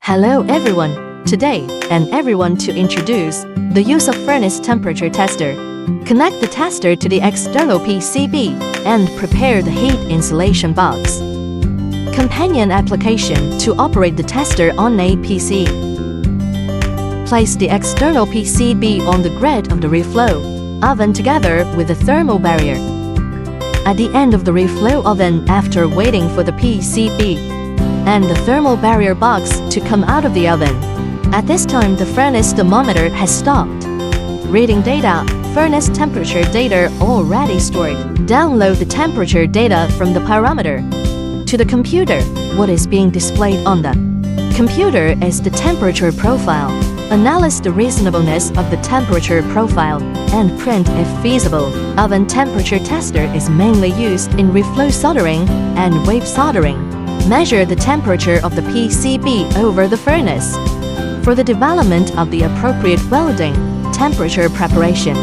Hello everyone, today and everyone to introduce the use of furnace temperature tester. Connect the tester to the external PCB and prepare the heat insulation box. Companion application to operate the tester on a PC. Place the external PCB on the grid of the reflow oven together with the thermal barrier. At the end of the reflow oven, after waiting for the PCB and the thermal barrier box to come out of the oven. At this time, the furnace thermometer has stopped reading data. Furnace temperature data already stored. Download the temperature data from the pyrometer to the computer. What is being displayed on the computer is the temperature profile. Analyze the reasonableness of the temperature profile and print if feasible. Oven temperature tester is mainly used in reflow soldering and wave soldering. Measure the temperature of the PCB over the furnace for the development of the appropriate welding temperature preparation.